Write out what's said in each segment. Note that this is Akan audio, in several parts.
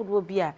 would be a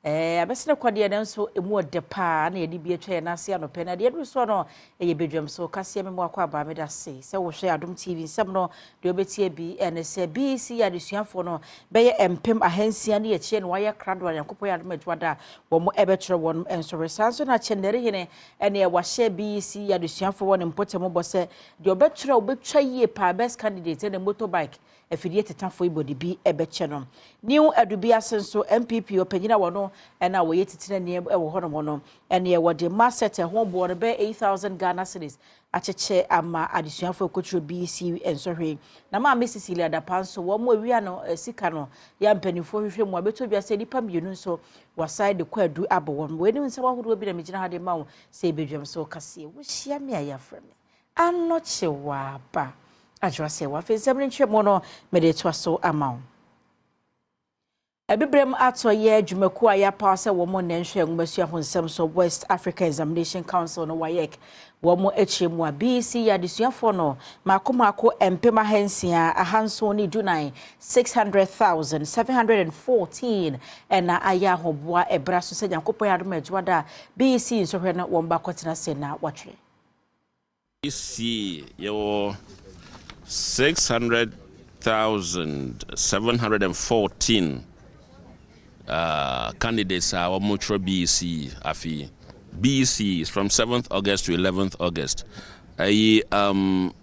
abesina kwade na nso emu ode pa na yedi bi atwa na ase anope na de so no bedwam so kase me mo akwa ba me da se wo hwe Adom TV nsem no de obetie bi ene se BC adesuafo no beye empem ahansia na ye chie no waye krado yankopɔ ya Adom adwada wo mo ebetre won enso resanso na chendere hene ene wa hye BC adesuafo won mpotem bo se de obetre obetwa yie pa best candidate na motorbike efidie tetafo ibodi bi ebeche no new adubi asenso MPP opanyina wono ena wo yetitire ne ewo hono mono ene ye wode market ho bo no be 8,000 Ghana cedis acheche ama adesuafo ekotro BC ensohwe na ma Cecilia da panso wo mo awia no sika no ya mpanifo hwehwe mu abeto bia se nipa mienu nso waside kwadu abowon we ni nsa wahodo bi na megyina hade ma wo se bedwam so kase wo hia me ayafra me anoche wa ba ajwase wa fe semrenche mono mede twaso amount ebibrem atoye adwumaku aya pause wo mo nanhwe ngumasua honsem so West Africa Examination Council no WAEC wo mo echemu a BC ya desuafo no makomako empema hansia ahanso ni dunai 600,714 ena aya hoboa ebra so se Yankopɔ ya Adom adwada BC so hwe na wo mba kotena se na watwe BC yo 600,714 candidates are mutual BC afi. BC is from 7th August to 11th August.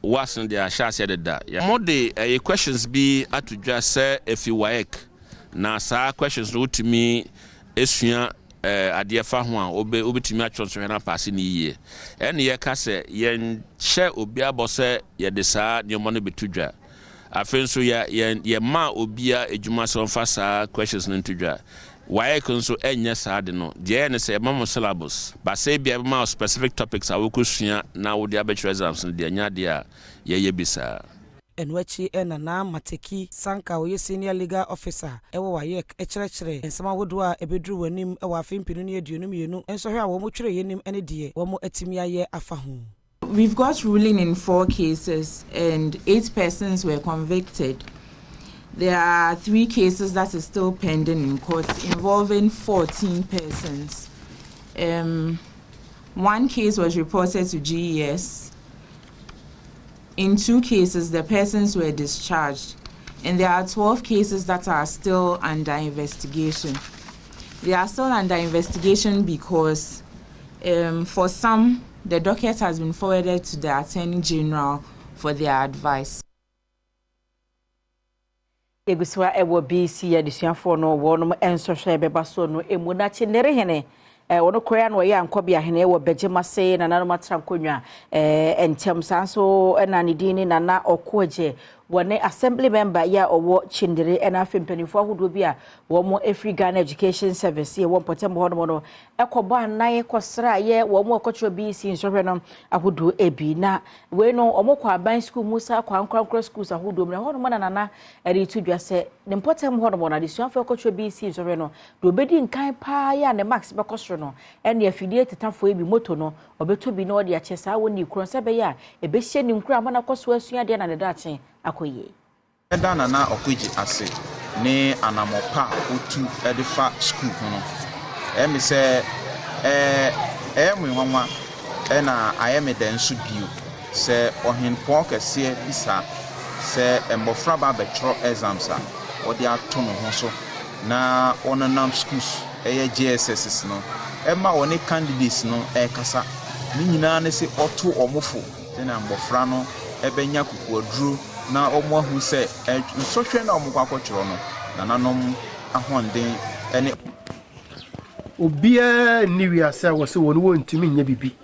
Wasn't there said that more the questions be at to just say if you work now sa questions no to me esua adia fa ho a obetimi atwonso na pass ni yie ene ye ka se ye hye obi abose ye de saa nyomo no betudwa afenso ye ma obia ejuma so mfa saa questions no ntudwa wae konso enya saa de no de ne se mamo syllabus ba say bia ma specific topics a wokosua na wo de abetwe exams no de nya de a ye bisa enwachi enana mateki sanka wo senior legal officer ewo WAEC ekyerɛkyerɛ ensama wodo a ebedru wanim ewo afimpinu ne aduonu mienu enso hwe a wo mo twere yenim ene de wo mo atimi aye afa ho. We've got ruling in 4 cases and 8 persons were convicted. There are 3 cases that is still pending in court involving 14 persons. 1 case was reported to GES. In 2 cases, the persons were discharged, and there are 12 cases that are still under investigation. They are still under investigation because for some, the docket has been forwarded to the Attorney General for their advice. Eguswa ewo BC adesuafo no wono enso hwe beba so no emuna chenere hene wono koya no ya nkobia hene ewo begema se na nanu matra nkonwa entem sanso na ne dini na na okoje wone assembly member ya owo chindere ena afempanifo ahodo bi a wo mo Free Ghana Education Service ye wo potem ho no ekobo anan kosra ye wo mo okotro BC nsohwe no ahodo ebi na we no omokwa aban school musa kwa nkwankro schools ahodo me ho no na na eri tudwa se ne potem ho no na desuafo okotro BC nsohwe no do obedi nkan pa ya ne max bekosro no ene afidie tetafo ebi moto no obeto bi na odi achesa woni kuro se be ya ebehye ni nkura mana koso asua de na ne dachen akoye edana na okweji ase ne anamopa otu edifa school no emi se mwanwa na ayeme den su bio se ohenpon kese bisa se mbofra ba betro exams a odi ato no ho so na onanam schools JSS no ema woni candidates no kasa ni nyina ne se oto omofo na mbofra no ebenya kukuaduru na omo ahu se nsohwe na omo kwakotro no na nanom ahonden ene obia ni wi asa wo se wonu wontumi nya bibi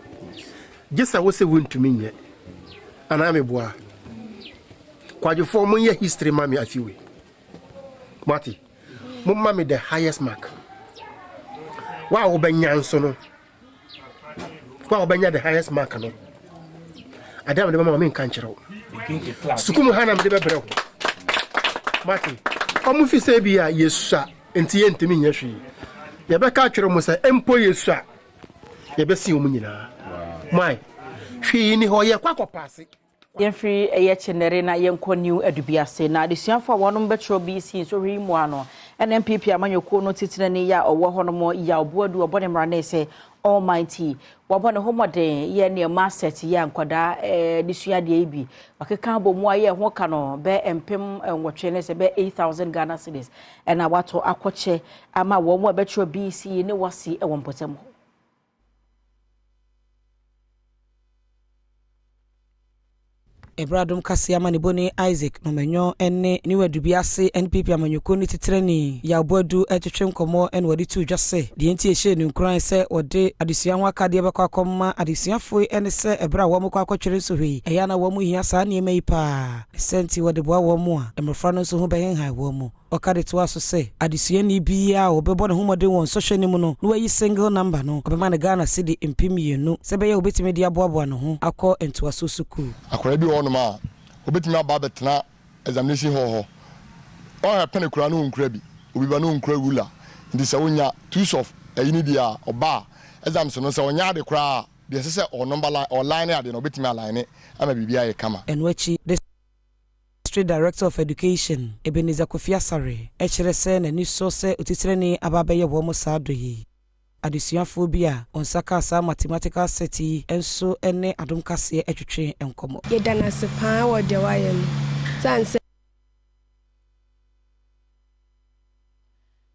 gesa wo se wontumi nya ana meboa kwadwofo mo ye history mami afiwe mati mo mami the highest mark wa wo benya nso no wa wo benya the highest mark no Adom de mama me nka nkyerɛw sukumu hana me de bebrɛw mati omu fi se bia yesua enti yentimi nya hwe ye bɛka atwere mo sɛ empo yesua ye bɛsi omu nyina mai hwe ni ho ye kwakɔpaase Yemfree eye chenere na yenko new edubiase na desuafo wono betro BC so hwi mu ano NPP amanyoko no titire ne ya owo ho no mo ya oboadu obone mrane se almighty wabone homoden ye ne maset ya nkwada disua de bi wakeka bo mu aye ho ka no be empem nwotwe ne se be 8000 Ghana cedis na wato akoche ama wo mu abetro BC ne wasi e wompotem ho Badwam kase amaniboni Isaac no menyo enne ni wadubiase NPP amanyoko ni titreni ya oboadu etwetwe nkomo en wadi tu dwase de enti ehye ni nkran se ode adesua ho akade bekwa komma adesuafo ene se ebra wo mkwa akwetwere so hwi eya na wo mu hia saa ne mai pa senti wode boa wo mu a emrofra no so ho behen ha wo mu okade to aso se adesua ni bia obebo ne homode won social ni mu no no wayi single number no obema ne Ghana cedi empimienu se be ye obetime dia boaboa no ho akọ ento aso suku akora bi wo no ma obetime aba betena examination ho o pene kura no nkura bi obi ba no nkura rula ndi se wonya twos of ayini dia oba exams no se wonya de kura de se o number line or line ade no obetime align ama bibia ye kama enwachi District Director of Education Ebenezer Kofi Asare echere se na ni so se otitire ni ababaye wo mo saado yi adesuafo bi a onsaka sa mathematical seti enso ene Adom kase etwetwe enkomo ye dana se pa wo de waye no sanse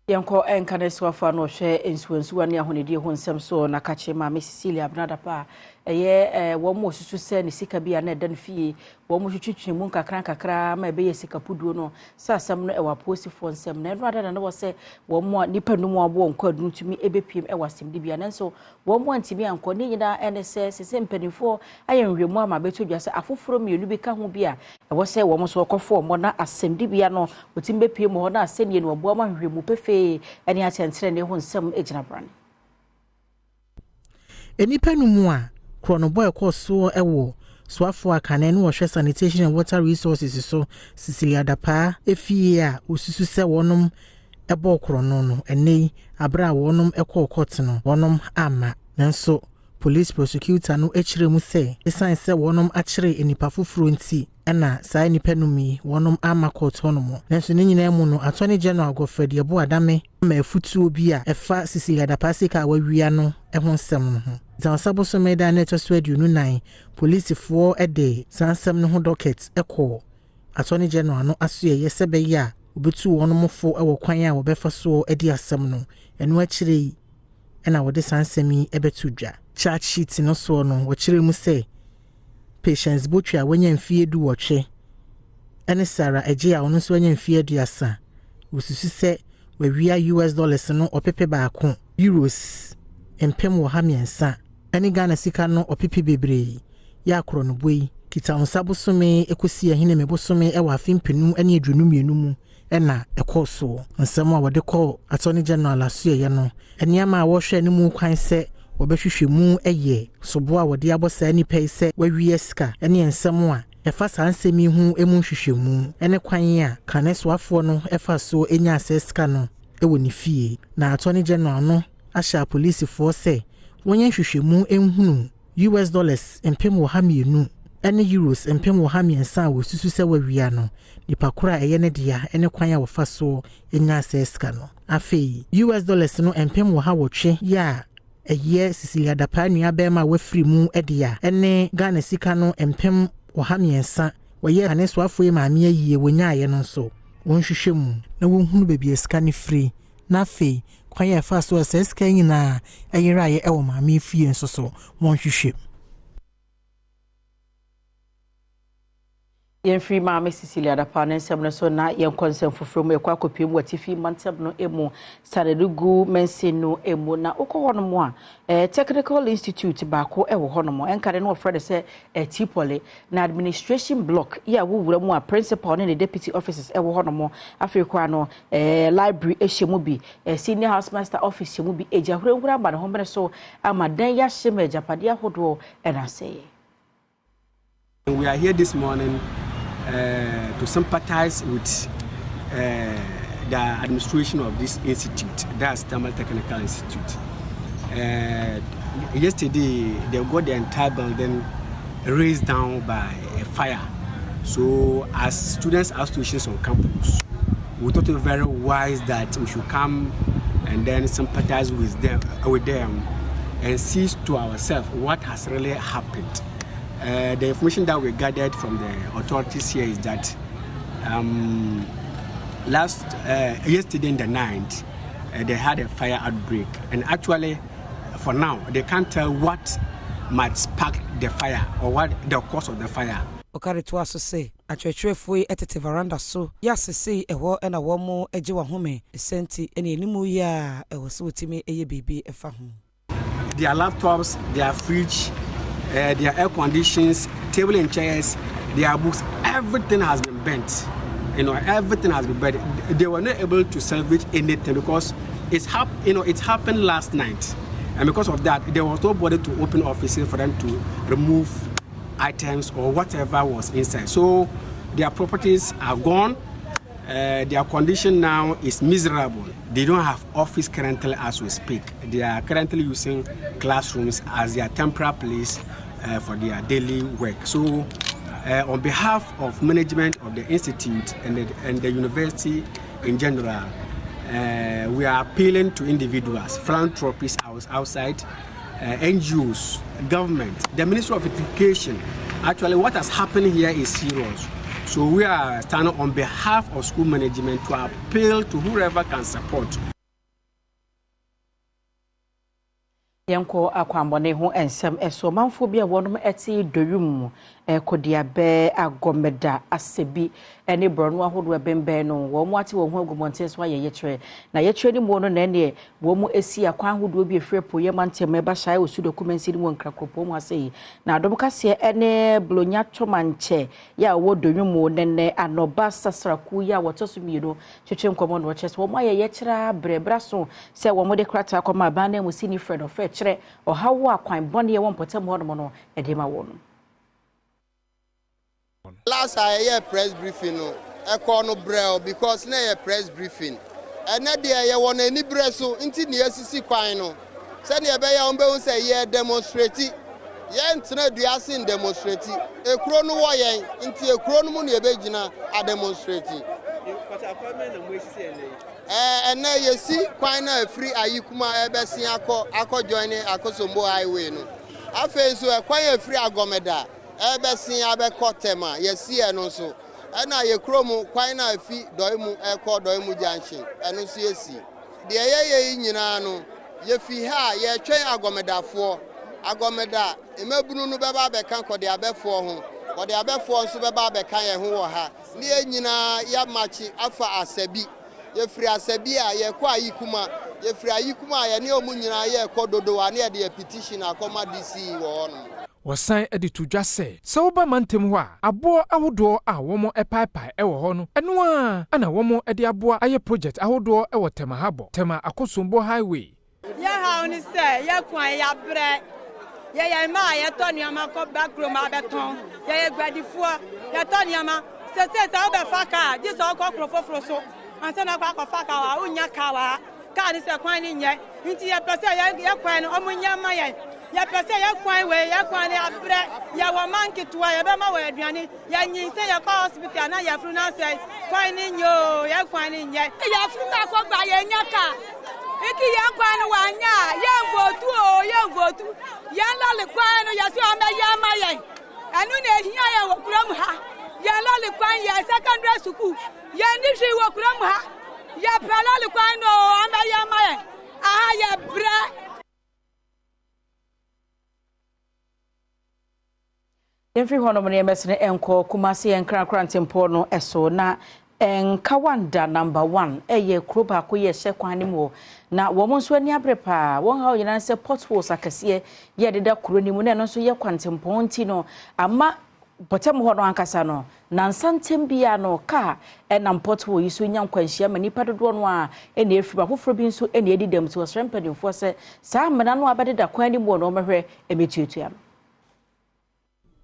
yanko enkane swafa no hwe ensuansuwa ne ahonedi ho nsem so na kache ma Cecilia Abnada pa eye wo mo susu se ne sika bia na dan fie wo mo twetwe mu kakra ma be ye sika puduo no sasam no e wa posifo nsem na no ada na wo se wo mo nipa no mo abo nko aduntumi ebepiem e wasem de bia nanso wo mo antimi anko ne nyina ene se mpanifo ayenhwemu ama beto dwa se afoforo mienu bi ka ho bia e wo se wo mo so kofo mo na asem de bia no otim bepiem ho na asenie no wo ma hwemu pefe eni atentere ne ho nsem ejina brane enipa no mu a Chronoboy so ewo swafo akane no hwe sanitation and water resources so Cecilia Dapa efie a osusu se wonom ebo krono no ene abra wonom ekọ court no wonom ama nanso police prosecutor no ekire mu se esan se wonom akire enipa foforo nti ena saa nipa no mi wonom ama court hono nanso ne nyina mu no attorney general Godfred Yebo Adame ma efutuo bi a efa Cecilia Dapa sika wawia no ehon nsem no ho Zansabo so meda na to swedi no nan police for ede sansem no ho docket ekọ attorney general no aso ye sebe ya obetu wono mofo ewo kwan a wobefa so edi asem no eno akire ena wode sansemi ebetu dwa charge sheet no so no wo kire mu se patients botwa wanya mfie du wohwe ene Sara eje a wono so wanya mfie du asa osusu se wawia $US no opepe baako euros empem wo ha miensa ene Ghana sika no opipi bebre ya akro no boi kita onsabo some ekosi ahine mebosome e wa afimpenu ene adwunumienu mu ena ekoso nsem a wode call attorney general aso ye no ene ama wo hwe ne mu kwan se wobehwehwe mu eye sobo a wode abosa ni pei se wawie sika ene ensem a efa sansemi hu emu hwehwemu ene kwan a kaneswafo no efa so enya aseska no ewo ni fie na attorney general no asha police force wonye hwehwemu enhunu $US empem wo ha mienu ene euros empem wo ha miensa wo susu se wawia no nipa kora eye ne dia ene kwan a wofa so enya aseska no afei $US no empem wo ha wotwe ya eye Cecilia Dapa nua bema wafri mu edia ene Ghana sika no empem wo ha miensa waye aneso afo maame ayiye wonya aye no so wonhwehwemu na wonhunu bebi eska ne free na afei kwan ya fa so eska nyina ayira ye ewo maame fie nso so wonhwehwe yen free mama Cecilia Dapa nsem no so na yen konsem foforo mu ekwa kopiem watifi mantem no emu saredugu mensenu emu na okohono mu a technical institute baako ewo hono mu enkare no ofrede se tipole na administration block ya wuwura mu a principal ne deputy officers ewo hono mu afrika no library ehemu bi senior house master office mu bi ejahurewura ba ne hombere so amadan ya hye japade ahodo enaseye. We are here this morning to sympathize with the administration of this institute, that's Thermal Technical Institute. Yesterday, they got the entire building razed down by a fire. So, as students' associations on campus, we thought it very wise that we should come and then sympathize with them and see to ourselves what has really happened. The information that we gathered from the authorities here is that yesterday in the night, they had a fire outbreak, and actually, for now, they can't tell what might spark the fire or what the cause of the fire. Okare to aso say atwetwefo etete veranda so yasese eho na wo mo eje wa home senti ene animu ya eho so timi eye bibi efa ho. Their laptops, their fridge, their air conditions, table and chairs, their books, everything has been burnt. Everything has been burnt. They were not able to salvage anything because it happened last night. And because of that, there was nobody to open offices for them to remove items or whatever was inside. So their properties are gone. Their condition now is miserable. They don't have office currently as we speak. They are currently using classrooms as their temporary place for their daily work. So on behalf of management of the institute and the university in general, we are appealing to individuals, philanthropists outside, NGOs, government, the Ministry of Education. Actually, what has happened here is serious. So we are standing on behalf of school management to appeal to whoever can support. Yanko akwambone ho ensem eso manfo bia wonom eti doyum kodia be agomeda asebi ene bronu ahodo bembe no wo mu ate wo ho agumonten so aye yekire na yekire ni mu no na ne wo mu esi akwan ahodo bi efrepo ye mantem eba shae osu document ni mu nkrakropo mu asei na adom kase ene blonya tomanche ya wo doyum nene anoba sasraku ya wotoso mieno twetwe nkomo no chese wo mu aye yekire brebra so se wo mu de krata akoma ba na mu sini friend of kire o hawo akwan bone ye won potem hono no edema wo no. Last year press briefing no no brel because na press briefing and na dey ye won ani breso nti ne asisi kwan no se ne be ya on be hu se ye demonstrate ye ntena duase in demonstrate ekuro no wo yen nti ekuro no mu ne be gina a demonstrate na yesi kwan na free ayikuma ebesi akọ join akosombo highway no afa so kwan ya free agomeda ebesi abekotema yesi eno so na ye kromu kwan na afi doimu doimu junction eno so yesi de ye nyina no ye fi ha ye twen agomedafo agomeda emebunu no beba bekan kode abefo ho kode abefo nso beba bekan ye ho wo ha ne ye nyina ya machi afa asabi ye free asabi a ye kwa yikuma ye free ayikuma ye ne omu nyina ye kododo wa ne ye de petition akoma DC wo no wasan edi tudwa se woba mantem ho a abo ahodo a womo epaipai ewo ho no eno a ana womo edi abo aye project ahodo ewo tema habo tema akosombo highway ya ha oni se ya kwan ya bre ya ma ya to ni ama ko backroom abeton ya gbadifuo ya to ni ama se obe faka ji so ko krofofro so anse na kwa faka wa unya kawa ka ni se kwan ni nye nti ya pese ya kwan no omunya ma ya pese ya kwan we ya kwan ni abre ya wa manki tuwa ya be ma wa aduane ya nyinse ya ko hospital na ya fru na se kwan ni nyo ya kwan ni nye ya fru na ko gba ya nyaka iki ya kwan wa nya ya votu ya lole kwan ya so ame ya ma ya anu na ehia ya wokuram ha ya lole kwan ya secondary school ya ndihwi wokuram ha ya pelole kwan no ame ya ma ya aha ya bra Every one of my members enko kumasi enkra ntempo no eso na enkawanda number 1 eye kroba ko ye hye kwan mu na wo mo nso ani abrepa won ha oyina se potholes akase ye deda kuro ni mu na no so ye kwantempo nti no ama potem ho no ankasa no na nsantem bia no ka enam pothole yi so nya kwanhia ma nipa dodo no a ene efi ba foforo bi nso ene edidam to srempadinfo se sa amena no abededa kwan ni mu no mehwe emetuatua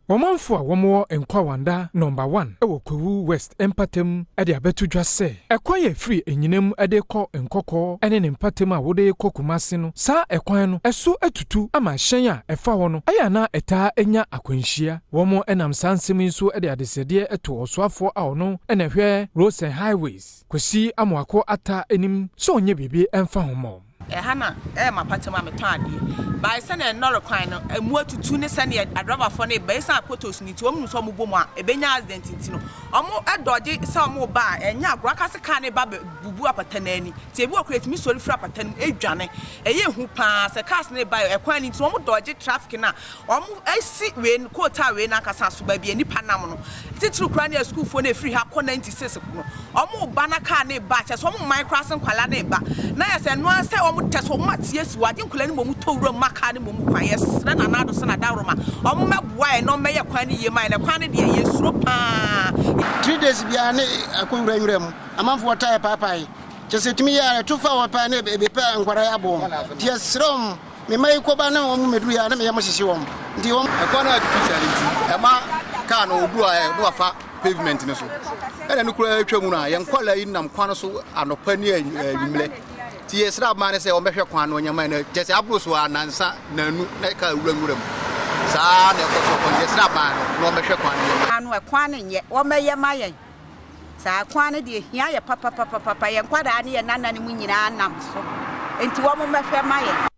no Wɔmanfo a wɔmwɔ Nkwawanda number 1 ɛwɔ Kwewu West Empatem ɛde abeto dwa sɛ ɛkwan yɛ free enyinam ɛde kɔ Nkɔkɔ ɛne ne mpatem a wɔde kɔ Kumasi no saa ɛkwan no ɛso atutu ama hyɛn a ɛfa hɔ no ɛyɛ na ɛtaa enya akwanhyia wɔn ɛnam saa nsɛm yi nso ɛde adesɛdeɛ ɛto ɔsoafoɔ a ɔno ɛna hwɛ roads and highways kwasi amoako ata anim so onye bibi ɛmfa ho mɔ Hana mapatem a meton ade by sene no rekwan no emu atutu ne sene adriver for ne be san photos ni ti omu so mo bom a ebenya accident nti no omo edoje se omo ba enya agro akase ka ne ba bubu apatanani ti ebi okreti mi sori fra apatan edwane eye hu pa se cars ne ba ekwan ni ti omo doje traffic na omo asi we quota we na akasa so ba bi nipa nam no titru kra ne school fo na free ha ko 96 no omo ba na car ne ba che so omo microson kwala ne ba na ya se no anse teso matiesi wadi nkulani mo mutowura maka ne mo mukwan yesre na nado se na daroma omo meboa e no meye kwan ne yema ne kwan ne de yesuro pa 3 days bia ne akonwura nwuram amanfo tae papai chese tumi ya to fa wa pa ne be pa nkwara ya bom ti yesrom me mai ko ba na wo meduru ya na me yem hyehye wom ndi wom akwa na artificial e ma ka na odu a do afa pavement ne so ene no kura atwa mu na yenkwala yi nam kwan so anopa ni anwumle yes, that man say, "I'm better quan when your man just abuse one answer, no, like a room." Son, yes, that man, no better quan. And we're quaning yet, or may your Maya. Sa quantity, ya papa, and quite any and none and winning our numbers. Into one of my fair Maya.